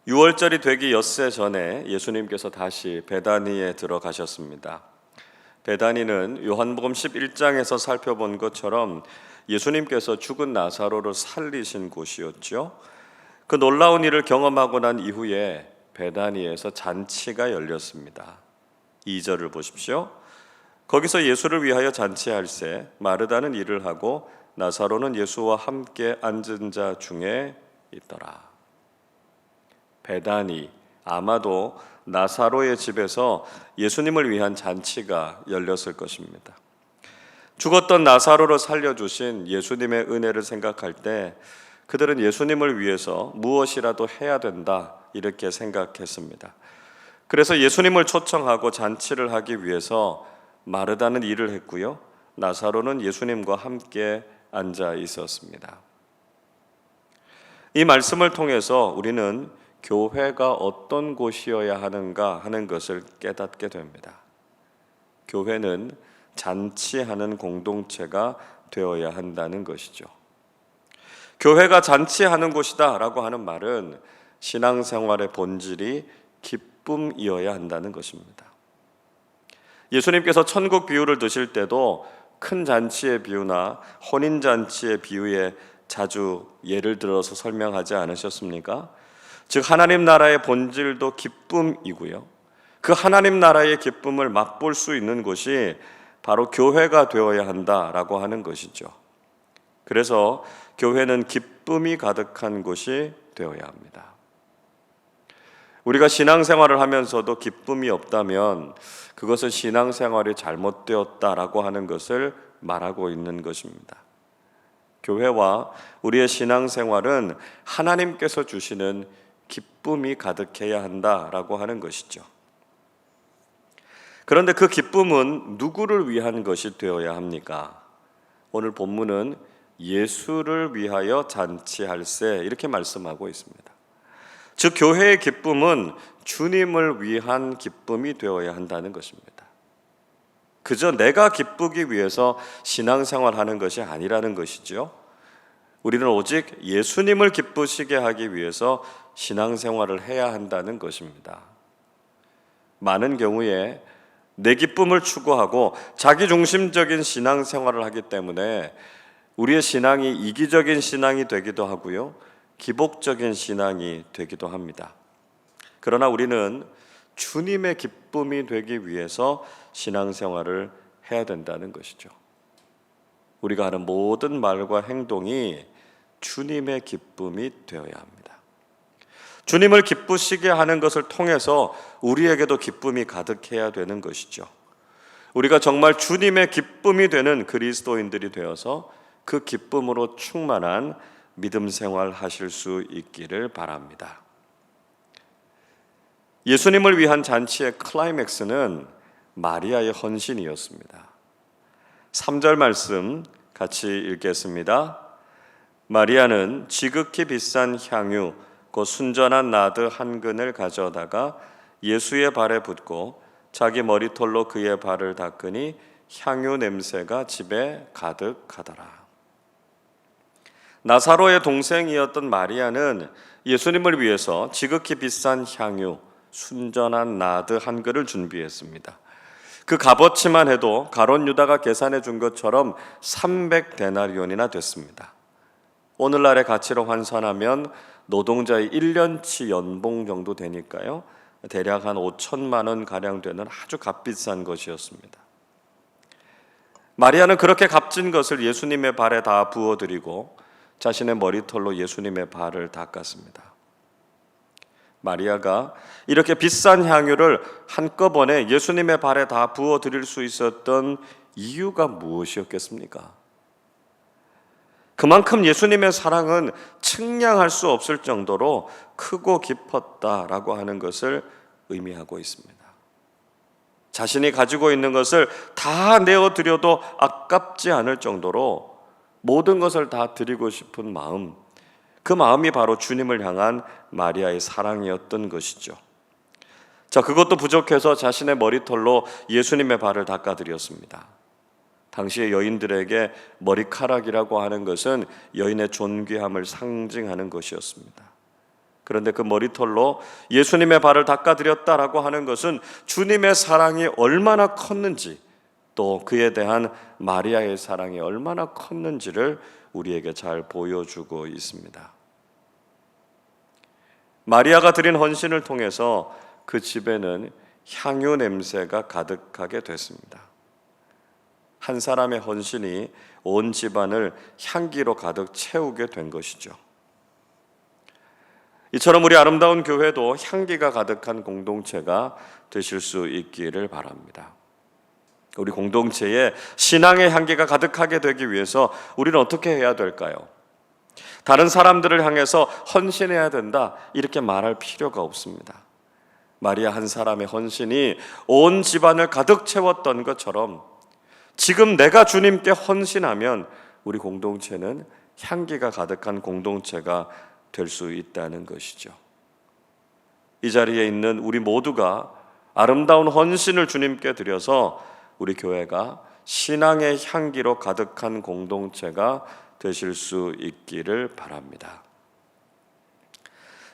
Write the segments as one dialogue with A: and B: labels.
A: 유월절이 되기 엿새 전에 예수님께서 다시 베다니에 들어가셨습니다. 베다니는 요한복음 11장에서 살펴본 것처럼 예수님께서 죽은 나사로를 살리신 곳이었죠. 그 놀라운 일을 경험하고 난 이후에 베다니에서 잔치가 열렸습니다. 2절을 보십시오. 거기서 예수를 위하여 잔치할새 마르다는 일을 하고 나사로는 예수와 함께 앉은 자 중에 있더라. 베다니, 아마도 나사로의 집에서 예수님을 위한 잔치가 열렸을 것입니다. 죽었던 나사로를 살려주신 예수님의 은혜를 생각할 때 그들은 예수님을 위해서 무엇이라도 해야 된다 이렇게 생각했습니다. 그래서 예수님을 초청하고 잔치를 하기 위해서 마르다는 일을 했고요, 나사로는 예수님과 함께 앉아 있었습니다. 이 말씀을 통해서 우리는 교회가 어떤 곳이어야 하는가 하는 것을 깨닫게 됩니다. 교회는 잔치하는 공동체가 되어야 한다는 것이죠. 교회가 잔치하는 곳이다 라고 하는 말은 신앙생활의 본질이 기쁨이어야 한다는 것입니다. 예수님께서 천국 비유를 드실 때도 큰 잔치의 비유나 혼인잔치의 비유에 자주 예를 들어서 설명하지 않으셨습니까? 즉 하나님 나라의 본질도 기쁨이고요, 그 하나님 나라의 기쁨을 맛볼 수 있는 곳이 바로 교회가 되어야 한다라고 하는 것이죠. 그래서 교회는 기쁨이 가득한 곳이 되어야 합니다. 우리가 신앙생활을 하면서도 기쁨이 없다면 그것은 신앙생활이 잘못되었다라고 하는 것을 말하고 있는 것입니다. 교회와 우리의 신앙생활은 하나님께서 주시는 기쁨이 가득해야 한다라고 하는 것이죠. 그런데 그 기쁨은 누구를 위한 것이 되어야 합니까? 오늘 본문은 예수를 위하여 잔치할새 이렇게 말씀하고 있습니다. 즉 교회의 기쁨은 주님을 위한 기쁨이 되어야 한다는 것입니다. 그저 내가 기쁘기 위해서 신앙생활하는 것이 아니라는 것이죠. 우리는 오직 예수님을 기쁘시게 하기 위해서 신앙생활을 해야 한다는 것입니다. 많은 경우에 내 기쁨을 추구하고 자기중심적인 신앙생활을 하기 때문에 우리의 신앙이 이기적인 신앙이 되기도 하고요, 기복적인 신앙이 되기도 합니다. 그러나 우리는 주님의 기쁨이 되기 위해서 신앙생활을 해야 된다는 것이죠. 우리가 하는 모든 말과 행동이 주님의 기쁨이 되어야 합니다. 주님을 기쁘시게 하는 것을 통해서 우리에게도 기쁨이 가득해야 되는 것이죠. 우리가 정말 주님의 기쁨이 되는 그리스도인들이 되어서 그 기쁨으로 충만한 믿음 생활 하실 수 있기를 바랍니다. 예수님을 위한 잔치의 클라이맥스는 마리아의 헌신이었습니다. 3절 말씀 같이 읽겠습니다. 마리아는 지극히 비싼 향유 곧 순전한 나드 한 근을 가져다가 예수의 발에 붓고 자기 머리털로 그의 발을 닦으니 향유 냄새가 집에 가득하더라. 나사로의 동생이었던 마리아는 예수님을 위해서 지극히 비싼 향유 순전한 나드 한 근을 준비했습니다. 그 값어치만 해도 가룟 유다가 계산해 준 것처럼 300데나리온이나 됐습니다. 오늘날의 가치로 환산하면 노동자의 1년치 연봉 정도 되니까요, 대략 한 5천만 원 가량 되는 아주 값비싼 것이었습니다. 마리아는 그렇게 값진 것을 예수님의 발에 다 부어드리고 자신의 머리털로 예수님의 발을 닦았습니다. 마리아가 이렇게 비싼 향유를 한꺼번에 예수님의 발에 다 부어드릴 수 있었던 이유가 무엇이었겠습니까? 그만큼 예수님의 사랑은 측량할 수 없을 정도로 크고 깊었다라고 하는 것을 의미하고 있습니다. 자신이 가지고 있는 것을 다 내어드려도 아깝지 않을 정도로 모든 것을 다 드리고 싶은 마음, 그 마음이 바로 주님을 향한 마리아의 사랑이었던 것이죠. 자, 그것도 부족해서 자신의 머리털로 예수님의 발을 닦아드렸습니다. 당시의 여인들에게 머리카락이라고 하는 것은 여인의 존귀함을 상징하는 것이었습니다. 그런데 그 머리털로 예수님의 발을 닦아드렸다라고 하는 것은 주님의 사랑이 얼마나 컸는지, 또 그에 대한 마리아의 사랑이 얼마나 컸는지를 우리에게 잘 보여주고 있습니다. 마리아가 드린 헌신을 통해서 그 집에는 향유 냄새가 가득하게 됐습니다. 한 사람의 헌신이 온 집안을 향기로 가득 채우게 된 것이죠. 이처럼 우리 아름다운 교회도 향기가 가득한 공동체가 되실 수 있기를 바랍니다. 우리 공동체에 신앙의 향기가 가득하게 되기 위해서 우리는 어떻게 해야 될까요? 다른 사람들을 향해서 헌신해야 된다, 이렇게 말할 필요가 없습니다. 마리아 한 사람의 헌신이 온 집안을 가득 채웠던 것처럼 지금 내가 주님께 헌신하면 우리 공동체는 향기가 가득한 공동체가 될 수 있다는 것이죠. 이 자리에 있는 우리 모두가 아름다운 헌신을 주님께 드려서 우리 교회가 신앙의 향기로 가득한 공동체가 되실 수 있기를 바랍니다.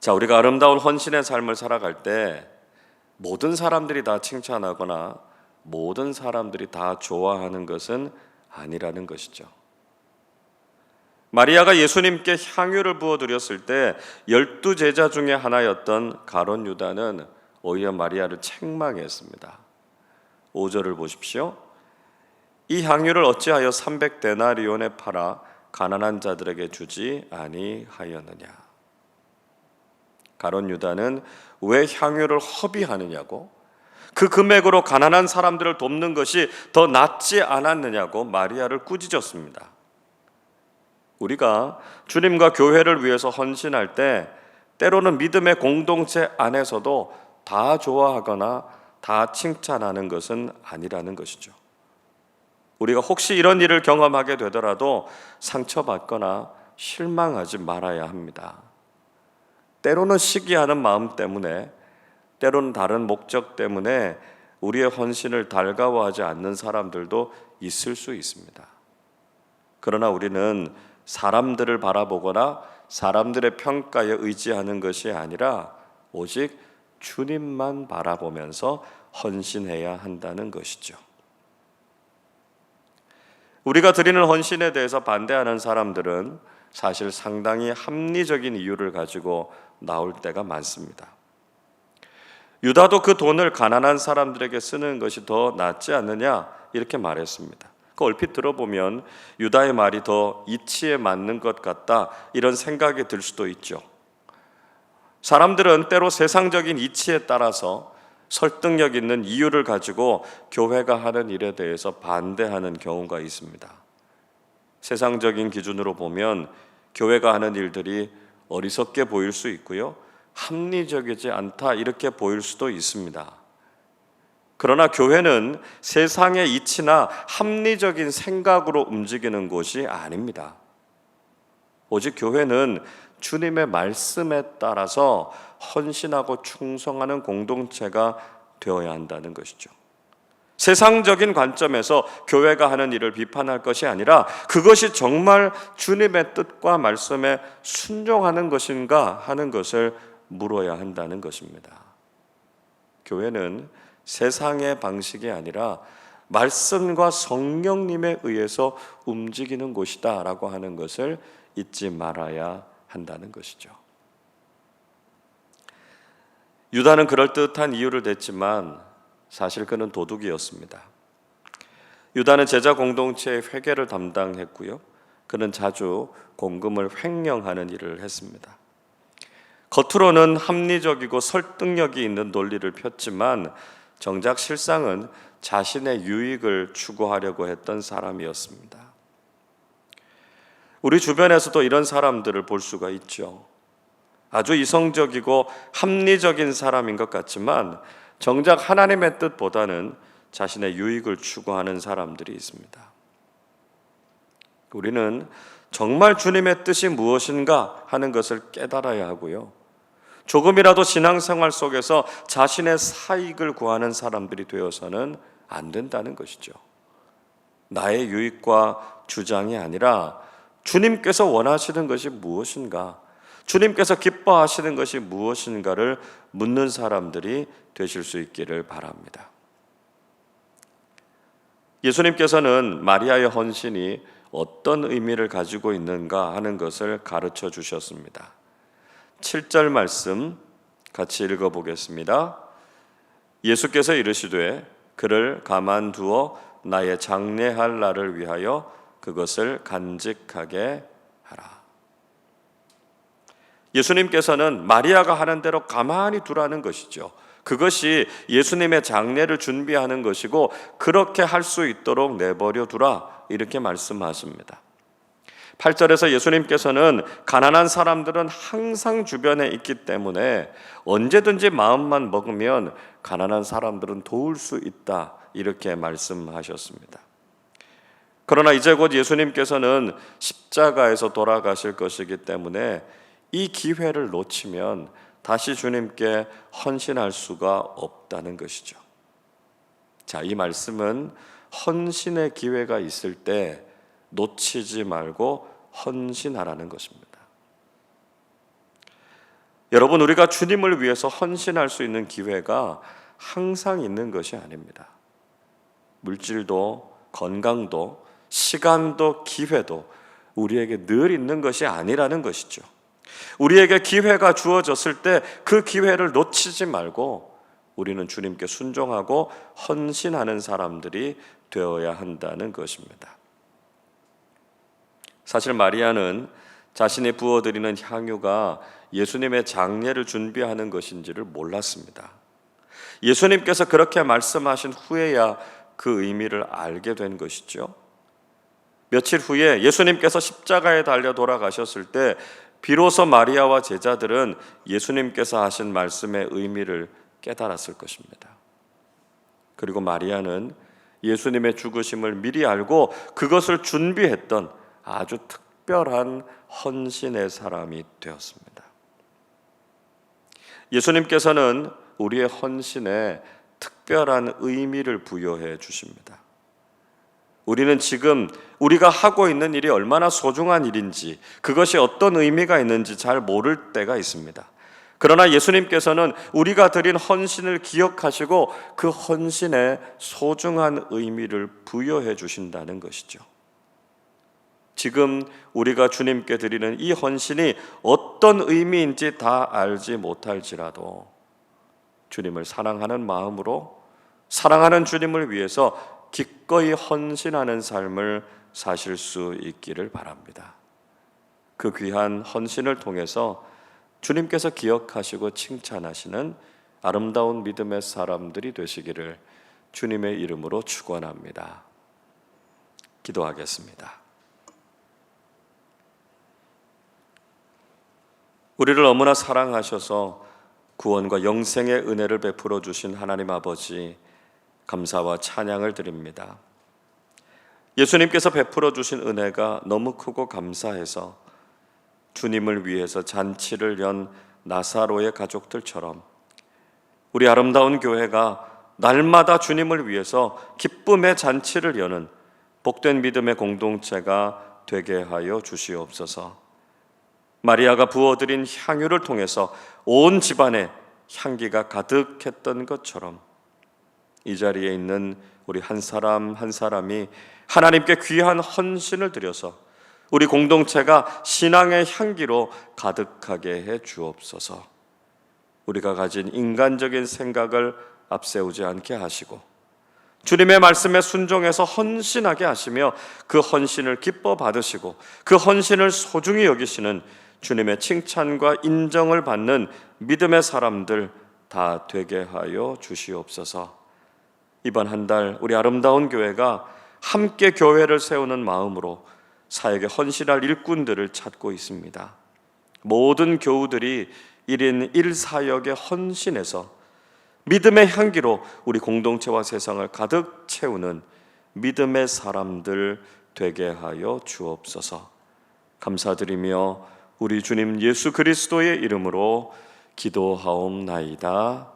A: 자, 우리가 아름다운 헌신의 삶을 살아갈 때 모든 사람들이 다 칭찬하거나 모든 사람들이 다 좋아하는 것은 아니라는 것이죠. 마리아가 예수님께 향유를 부어드렸을 때 12제자 중에 하나였던 가룟 유다는 오히려 마리아를 책망했습니다. 5절을 보십시오. 이 향유를 어찌하여 300데나리온에 팔아 가난한 자들에게 주지 아니하였느냐. 가룟 유다는 왜 향유를 허비하느냐고, 그 금액으로 가난한 사람들을 돕는 것이 더 낫지 않았느냐고 마리아를 꾸짖었습니다. 우리가 주님과 교회를 위해서 헌신할 때 때로는 믿음의 공동체 안에서도 다 좋아하거나 다 칭찬하는 것은 아니라는 것이죠. 우리가 혹시 이런 일을 경험하게 되더라도 상처받거나 실망하지 말아야 합니다. 때로는 시기하는 마음 때문에, 때로는 다른 목적 때문에 우리의 헌신을 달가워하지 않는 사람들도 있을 수 있습니다. 그러나 우리는 사람들을 바라보거나 사람들의 평가에 의지하는 것이 아니라 오직 주님만 바라보면서 헌신해야 한다는 것이죠. 우리가 드리는 헌신에 대해서 반대하는 사람들은 사실 상당히 합리적인 이유를 가지고 나올 때가 많습니다. 유다도 그 돈을 가난한 사람들에게 쓰는 것이 더 낫지 않느냐, 이렇게 말했습니다. 그 얼핏 들어보면 유다의 말이 더 이치에 맞는 것 같다, 이런 생각이 들 수도 있죠. 사람들은 때로 세상적인 이치에 따라서 설득력 있는 이유를 가지고 교회가 하는 일에 대해서 반대하는 경우가 있습니다. 세상적인 기준으로 보면 교회가 하는 일들이 어리석게 보일 수 있고요, 합리적이지 않다, 이렇게 보일 수도 있습니다. 그러나 교회는 세상의 이치나 합리적인 생각으로 움직이는 곳이 아닙니다. 오직 교회는 주님의 말씀에 따라서 헌신하고 충성하는 공동체가 되어야 한다는 것이죠. 세상적인 관점에서 교회가 하는 일을 비판할 것이 아니라 그것이 정말 주님의 뜻과 말씀에 순종하는 것인가 하는 것을 물어야 한다는 것입니다. 교회는 세상의 방식이 아니라 말씀과 성령님에 의해서 움직이는 곳이다 라고 하는 것을 잊지 말아야 한다는 것이죠. 유다는 그럴듯한 이유를 댔지만 사실 그는 도둑이었습니다. 유다는 제자 공동체의 회계를 담당했고요, 그는 자주 공금을 횡령하는 일을 했습니다. 겉으로는 합리적이고 설득력이 있는 논리를 폈지만 정작 실상은 자신의 유익을 추구하려고 했던 사람이었습니다. 우리 주변에서도 이런 사람들을 볼 수가 있죠. 아주 이성적이고 합리적인 사람인 것 같지만 정작 하나님의 뜻보다는 자신의 유익을 추구하는 사람들이 있습니다. 우리는 정말 주님의 뜻이 무엇인가 하는 것을 깨달아야 하고요, 조금이라도 신앙생활 속에서 자신의 사익을 구하는 사람들이 되어서는 안 된다는 것이죠. 나의 유익과 주장이 아니라 주님께서 원하시는 것이 무엇인가, 주님께서 기뻐하시는 것이 무엇인가를 묻는 사람들이 되실 수 있기를 바랍니다. 예수님께서는 마리아의 헌신이 어떤 의미를 가지고 있는가 하는 것을 가르쳐 주셨습니다. 7절 말씀 같이 읽어보겠습니다. 예수께서 이르시되 그를 가만두어 나의 장례할 날을 위하여 그것을 간직하게 하라. 예수님께서는 마리아가 하는 대로 가만히 두라는 것이죠. 그것이 예수님의 장례를 준비하는 것이고 그렇게 할 수 있도록 내버려 두라 이렇게 말씀하십니다. 8절에서 예수님께서는 가난한 사람들은 항상 주변에 있기 때문에 언제든지 마음만 먹으면 가난한 사람들은 도울 수 있다 이렇게 말씀하셨습니다. 그러나 이제 곧 예수님께서는 십자가에서 돌아가실 것이기 때문에 이 기회를 놓치면 다시 주님께 헌신할 수가 없다는 것이죠. 자, 이 말씀은 헌신의 기회가 있을 때 놓치지 말고 헌신하라는 것입니다. 여러분, 우리가 주님을 위해서 헌신할 수 있는 기회가 항상 있는 것이 아닙니다. 물질도 건강도 시간도 기회도 우리에게 늘 있는 것이 아니라는 것이죠. 우리에게 기회가 주어졌을 때 그 기회를 놓치지 말고 우리는 주님께 순종하고 헌신하는 사람들이 되어야 한다는 것입니다. 사실 마리아는 자신이 부어드리는 향유가 예수님의 장례를 준비하는 것인지를 몰랐습니다. 예수님께서 그렇게 말씀하신 후에야 그 의미를 알게 된 것이죠. 며칠 후에 예수님께서 십자가에 달려 돌아가셨을 때 비로소 마리아와 제자들은 예수님께서 하신 말씀의 의미를 깨달았을 것입니다. 그리고 마리아는 예수님의 죽으심을 미리 알고 그것을 준비했던 아주 특별한 헌신의 사람이 되었습니다. 예수님께서는 우리의 헌신에 특별한 의미를 부여해 주십니다. 우리는 지금 우리가 하고 있는 일이 얼마나 소중한 일인지, 그것이 어떤 의미가 있는지 잘 모를 때가 있습니다. 그러나 예수님께서는 우리가 드린 헌신을 기억하시고 그 헌신에 소중한 의미를 부여해 주신다는 것이죠. 지금 우리가 주님께 드리는 이 헌신이 어떤 의미인지 다 알지 못할지라도 주님을 사랑하는 마음으로 사랑하는 주님을 위해서 기꺼이 헌신하는 삶을 사실 수 있기를 바랍니다. 그 귀한 헌신을 통해서 주님께서 기억하시고 칭찬하시는 아름다운 믿음의 사람들이 되시기를 주님의 이름으로 축원합니다. 기도하겠습니다. 우리를 너무나 사랑하셔서 구원과 영생의 은혜를 베풀어 주신 하나님 아버지, 감사와 찬양을 드립니다. 예수님께서 베풀어 주신 은혜가 너무 크고 감사해서 주님을 위해서 잔치를 연 나사로의 가족들처럼 우리 아름다운 교회가 날마다 주님을 위해서 기쁨의 잔치를 여는 복된 믿음의 공동체가 되게 하여 주시옵소서. 마리아가 부어드린 향유를 통해서 온 집안에 향기가 가득했던 것처럼 이 자리에 있는 우리 한 사람 한 사람이 하나님께 귀한 헌신을 드려서 우리 공동체가 신앙의 향기로 가득하게 해 주옵소서. 우리가 가진 인간적인 생각을 앞세우지 않게 하시고 주님의 말씀에 순종해서 헌신하게 하시며 그 헌신을 기뻐 받으시고 그 헌신을 소중히 여기시는 주님의 칭찬과 인정을 받는 믿음의 사람들 다 되게 하여 주시옵소서. 이번 한 달 우리 아름다운 교회가 함께 교회를 세우는 마음으로 사역에 헌신할 일꾼들을 찾고 있습니다. 모든 교우들이 1인 1사역에 헌신해서 믿음의 향기로 우리 공동체와 세상을 가득 채우는 믿음의 사람들 되게 하여 주옵소서. 감사드리며 우리 주님 예수 그리스도의 이름으로 기도하옵나이다.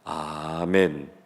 A: 아멘.